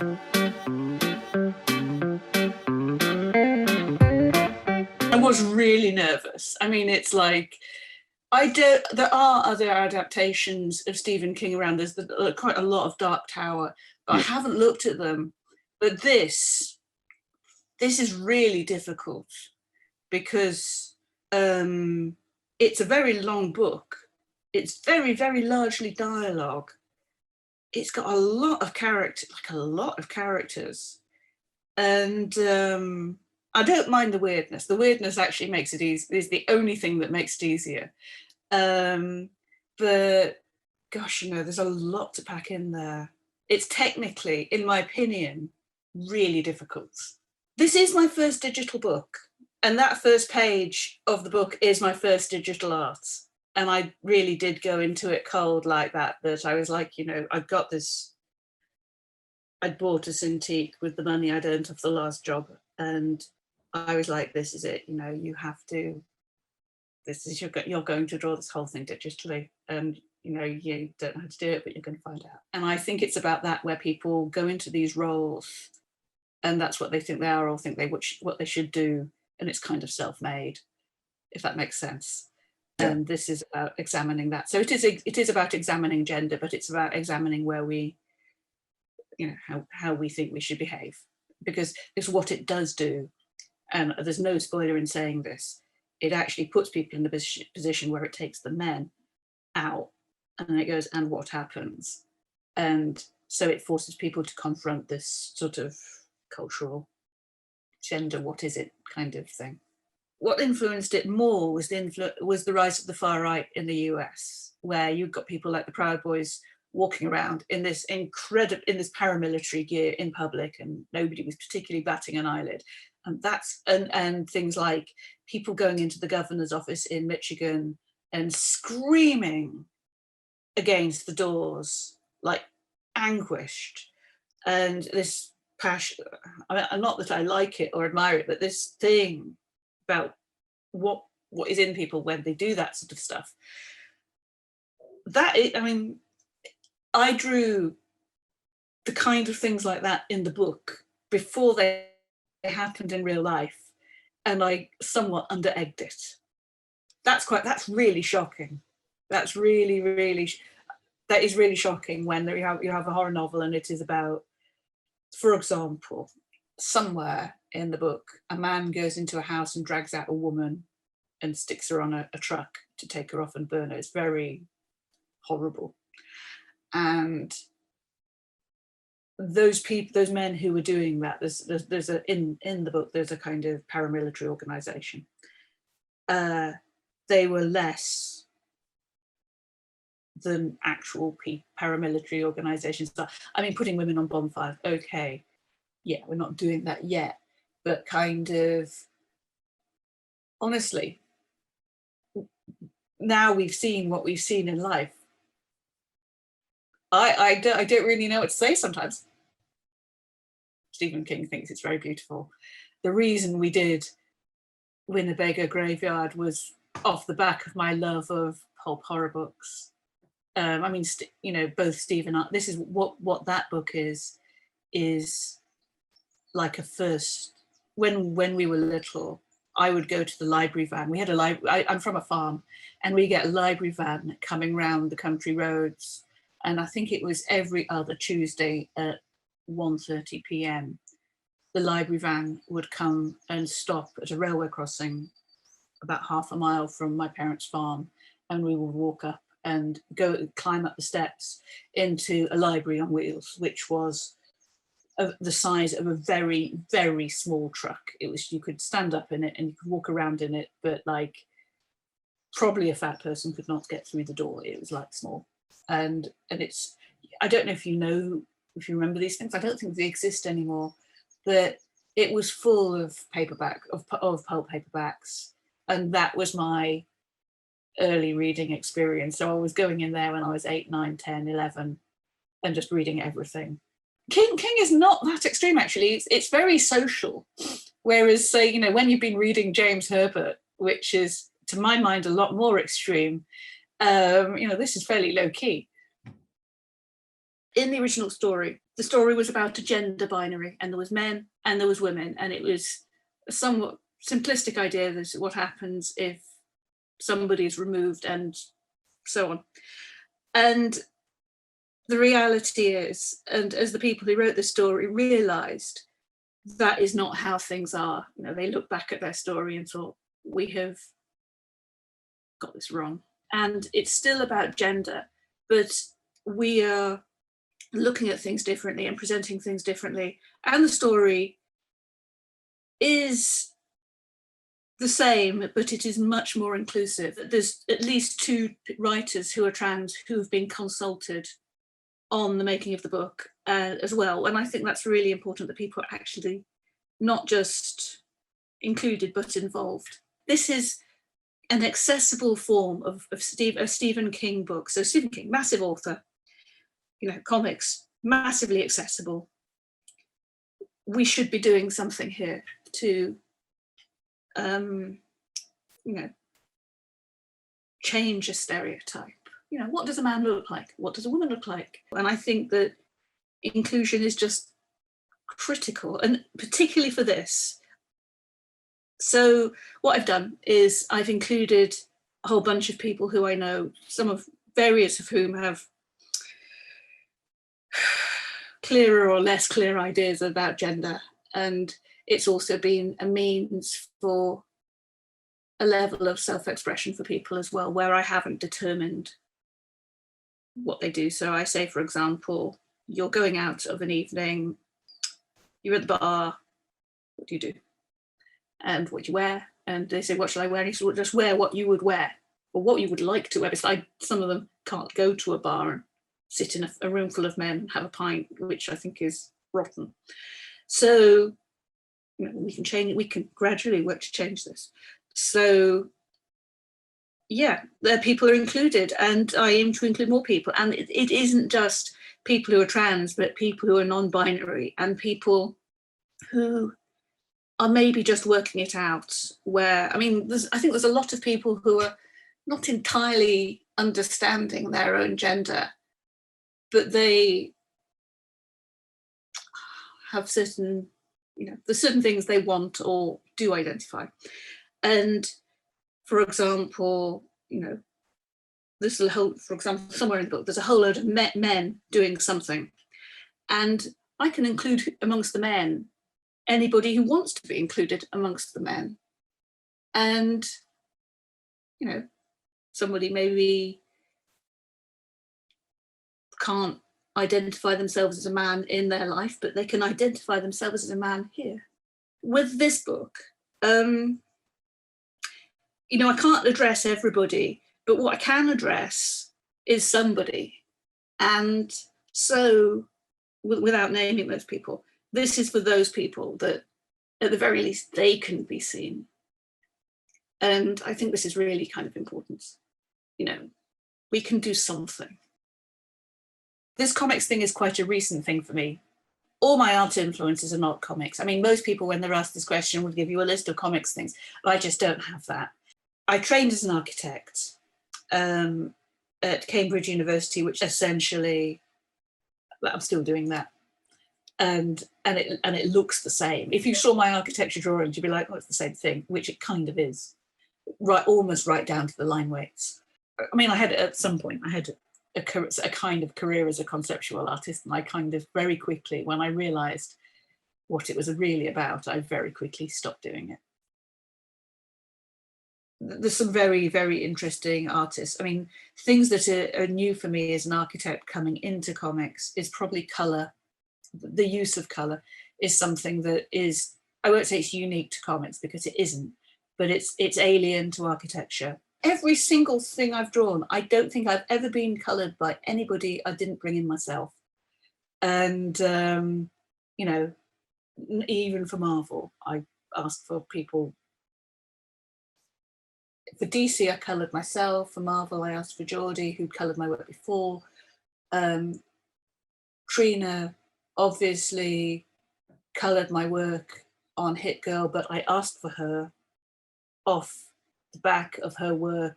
I was really nervous. I mean, it's like, there are other adaptations of Stephen King around. There's quite a lot of Dark Tower, but I haven't looked at them. But this is really difficult because it's a very long book. It's very, very largely dialogue. It's got a lot of characters. And I don't mind the weirdness. The weirdness actually makes it easy, is the only thing that makes it easier. But gosh, there's a lot to pack in there. It's technically, in my opinion, really difficult. This is my first digital book, and that first page of the book is my first digital art. And I really did go into it cold like that I was like, I've got this, I'd bought a Cintiq with the money I'd earned off the last job. And I was like, this is it, you have to, you're going to draw this whole thing digitally. And, you don't know how to do it, but you're going to find out. And I think it's about that, where people go into these roles and that's what they think they are, or think what they should do. And it's kind of self-made, if that makes sense. Yeah. And this is about examining that. So it is about examining gender, but it's about examining where we, how we think we should behave, because it's what it does do. And there's no spoiler in saying this. It actually puts people in the position where it takes the men out, and then it goes, and what happens? And so it forces people to confront this sort of cultural gender, what is it kind of thing. What influenced it more was the rise of the far right in the US, where you've got people like the Proud Boys walking around in this paramilitary gear in public, and nobody was particularly batting an eyelid. And things like people going into the governor's office in Michigan and screaming against the doors, like anguished. And this passion, not that I like it or admire it, but this thing about what is in people when they do that sort of stuff. I drew the kind of things like that in the book before they happened in real life, and I somewhat under-egged it. That's really shocking. That is really shocking when you have a horror novel and it is about, for example, somewhere in the book, a man goes into a house and drags out a woman and sticks her on a truck to take her off and burn her. It's very horrible. And those men who were doing that, in the book, there's a kind of paramilitary organization. They were less than actual paramilitary organizations. I mean, putting women on bonfires, okay, yeah, we're not doing that yet, but kind of, honestly, now we've seen what we've seen in life. I don't really know what to say sometimes. Stephen King thinks it's very beautiful. The reason we did Winnebago Graveyard was off the back of my love of pulp horror books. Both Stephen, this is what that book is like a first. When we were little, I would go to the library van. We had a library. I'm from a farm, and we get a library van coming round the country roads. And I think it was every other Tuesday at 1:30 p.m. the library van would come and stop at a railway crossing about half a mile from my parents' farm, and we would walk up and climb up the steps into a library on wheels, which was the size of a very, very small truck. You could stand up in it and you could walk around in it, but like probably a fat person could not get through the door. It was like small. And it's, I don't know if you remember these things. I don't think they exist anymore, but it was full of of pulp paperbacks. And that was my early reading experience. So I was going in there when I was 8, 9, 10, 11 and just reading everything. King is not that extreme, actually. It's very social. Whereas, say, when you've been reading James Herbert, which is, to my mind, a lot more extreme, this is fairly low key. In the original story, the story was about a gender binary, and there was men and there was women, and it was a somewhat simplistic idea that what happens if somebody is removed and so on. And the reality is, and as the people who wrote the story realized, that is not how things are. You know, they look back at their story and thought, we have got this wrong. And it's still about gender, but we are looking at things differently and presenting things differently. And the story is the same, but it is much more inclusive. There's at least 2 writers who are trans who have been consulted on the making of the book as well. And I think that's really important, that people are actually not just included, but involved. This is an accessible form of a Stephen King book. So Stephen King, massive author, you know, comics, massively accessible. We should be doing something here to, you know, change a stereotype. You know, what does a man look like? What does a woman look like? And I think that inclusion is just critical, and particularly for this. So what I've done is I've included a whole bunch of people who I know, various of whom have clearer or less clear ideas about gender. And it's also been a means for a level of self-expression for people as well, where I haven't determined what they do. So I say, for example, you're going out of an evening, you're at the bar, what do you do? And what do you wear? And they say, what shall I wear? And he said, well, just wear what you would wear, or what you would like to wear. Because some of them can't go to a bar and sit in a room full of men and have a pint, which I think is rotten. So, you know, we can change it. We can gradually work to change this. So, yeah, people are included, and I aim to include more people. And it isn't just people who are trans, but people who are non-binary and people who are maybe just working it out. Where, I mean, I think there's a lot of people who are not entirely understanding their own gender, but they have certain, you know, there's certain things they want or do identify. And for example, you know, for example, somewhere in the book, there's a whole load of men doing something. And I can include amongst the men anybody who wants to be included amongst the men. And, you know, somebody maybe can't identify themselves as a man in their life, but they can identify themselves as a man here. With this book, you know, I can't address everybody, but what I can address is somebody. And so, without naming those people, this is for those people that, at the very least, they can be seen. And I think this is really kind of important. You know, we can do something. This comics thing is quite a recent thing for me. All my art influences are not comics. I mean, most people, when they're asked this question, would give you a list of comics things, but I just don't have that. I trained as an architect at Cambridge University, which essentially, I'm still doing that. And it looks the same. If you saw my architecture drawings, you'd be like, oh, it's the same thing, which it kind of is, right, almost right down to the line weights. I mean, at some point, I had a kind of career as a conceptual artist, and I kind of very quickly, when I realised what it was really about, I very quickly stopped doing it. There's some very, very interesting artists. I mean, things that are new for me as an architect coming into comics is probably colour. The use of colour is something that is, I won't say it's unique to comics because it isn't, but it's alien to architecture. Every single thing I've drawn, I don't think I've ever been coloured by anybody I didn't bring in myself. And, you know, even for Marvel, I asked for people. For DC, I coloured myself. For Marvel, I asked for Geordie, who'd coloured my work before. Trina obviously coloured my work on Hit Girl, but I asked for her off the back of her work.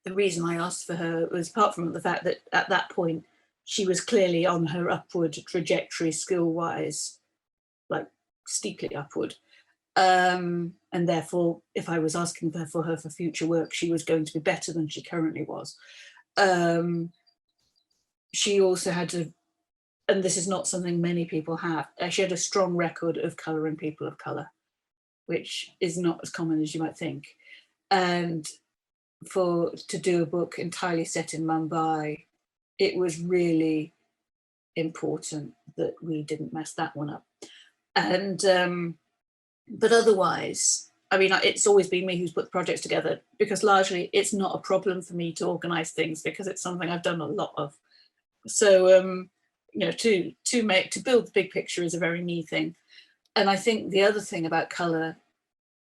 The reason I asked for her was, apart from the fact that at that point she was clearly on her upward trajectory skill-wise, like steeply upward. And therefore, if I was asking for her for future work, she was going to be better than she currently was. She also had to, and this is not something many people have, she had a strong record of colouring people of colour, which is not as common as you might think. And to do a book entirely set in Mumbai, it was really important that we didn't mess that one up. And but otherwise, I mean, it's always been me who's put the projects together, because largely it's not a problem for me to organise things, because it's something I've done a lot of. So you know, to build the big picture is a very me thing. And I think the other thing about colour,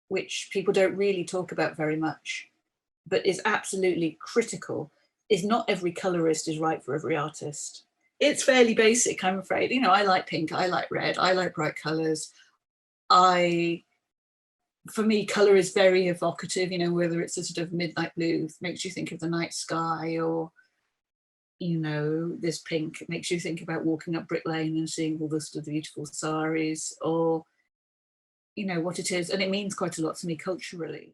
which people don't really talk about very much, but is absolutely critical, is not every colourist is right for every artist. It's fairly basic, I'm afraid. You know, I like pink, I like red, I like bright colours. For me, colour is very evocative, you know, whether it's a sort of midnight blue, makes you think of the night sky, or, you know, this pink makes you think about walking up Brick Lane and seeing all the sort of beautiful saris, or, you know, what it is. And it means quite a lot to me culturally.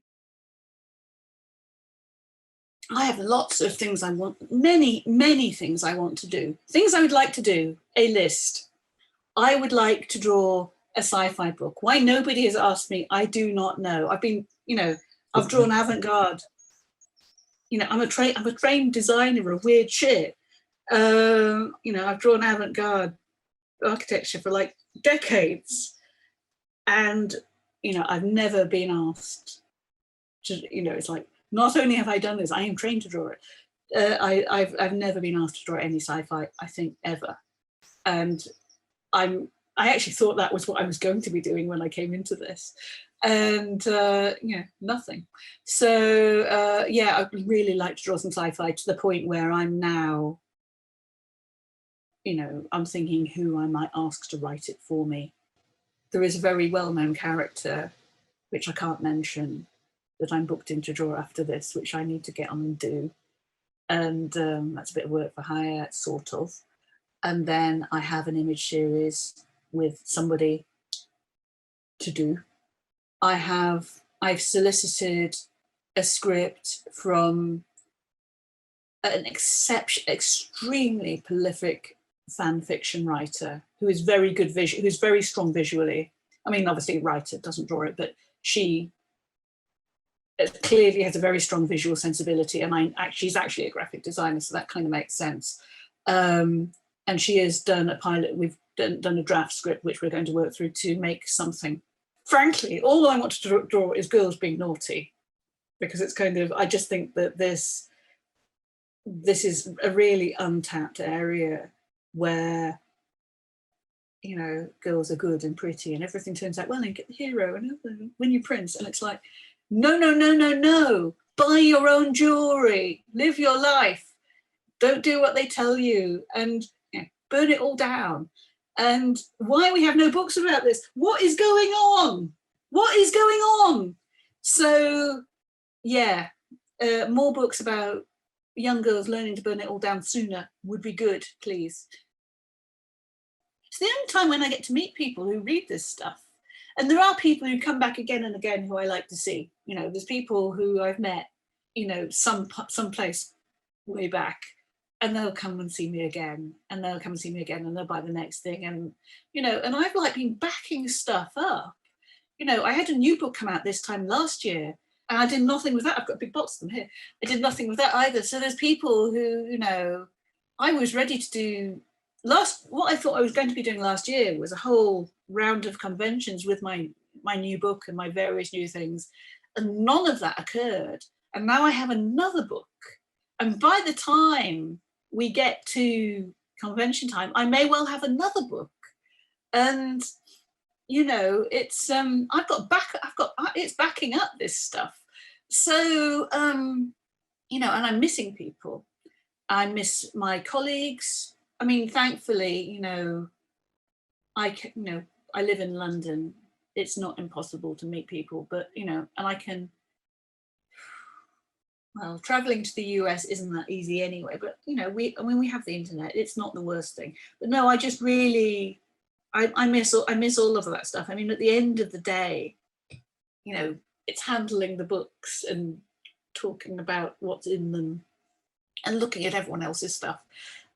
I have lots of things I want, many things I want to do. Things I would like to do, a list. I would like to draw a sci-fi book. Why nobody has asked me, I do not know. I've been, you know, I've drawn avant-garde. You know, I'm a trained designer of weird shit. You know, I've drawn avant-garde architecture for like decades. And, you know, I've never been asked to, you know, it's like, not only have I done this, I am trained to draw it. I've never been asked to draw any sci-fi, I think, ever. And I actually thought that was what I was going to be doing when I came into this. And yeah, nothing. So yeah, I'd really like to draw some sci-fi, to the point where I'm now, you know, I'm thinking who I might ask to write it for me. There is a very well-known character, which I can't mention, that I'm booked in to draw after this, which I need to get on and do. And that's a bit of work for hire, sort of. And then I have an image series with somebody to do. I've solicited a script from an extremely prolific fan fiction writer who is very good who's very strong visually. I mean, obviously, writer doesn't draw it, but she clearly has a very strong visual sensibility, and she's actually a graphic designer, so that kind of makes sense. And she has done a pilot. We've done a draft script, which we're going to work through to make something. Frankly, all I want to draw is girls being naughty, because it's kind of, I just think that this is a really untapped area where, you know, girls are good and pretty and everything turns out well, and get the hero and win your prince. And it's like, no. Buy your own jewelry, live your life. Don't do what they tell you, and, you know, burn it all down. And why we have no books about this? What is going on? What is going on? So, yeah, more books about young girls learning to burn it all down sooner would be good, please. It's the only time when I get to meet people who read this stuff. And there are people who come back again and again who I like to see. You know, there's people who I've met, you know, someplace way back, and they'll come and see me again, and they'll come and see me again, and they'll buy the next thing. And, you know, and I've like been backing stuff up. You know, I had a new book come out this time last year, and I did nothing with that. I've got a big box of them here. I did nothing with that either. So there's people who, you know, I was ready to do what I thought I was going to be doing last year was a whole round of conventions with my new book and my various new things, and none of that occurred. And now I have another book, and by the time we get to convention time, I may well have another book. And, you know, it's it's backing up this stuff. So you know, and I'm missing people. I miss my colleagues. I mean, thankfully, you know, I live in London. It's not impossible to meet people, but, you know, and well, traveling to the US isn't that easy anyway, but you know, we have the internet. It's not the worst thing. But no, I just really, I miss all of that stuff. I mean, at the end of the day, you know, it's handling the books and talking about what's in them and looking at everyone else's stuff.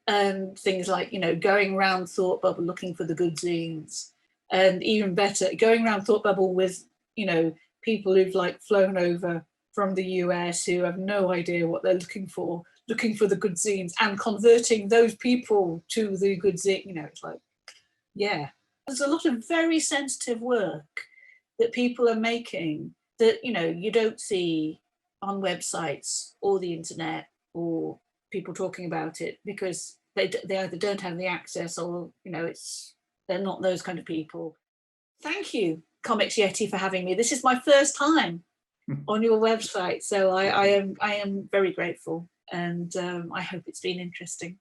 And things like, you know, going around Thought Bubble looking for the good zines, and even better, going around Thought Bubble with, you know, people who've like flown over from the US who have no idea what they're looking for the good zines, and converting those people to the good zine. You know, it's like, yeah, there's a lot of very sensitive work that people are making that, you know, you don't see on websites or the internet or people talking about it, because they either don't have the access, or, you know, they're not those kind of people. Thank you, Comics Yeti, for having me. This is my first time on your website, so I am very grateful, and I hope it's been interesting.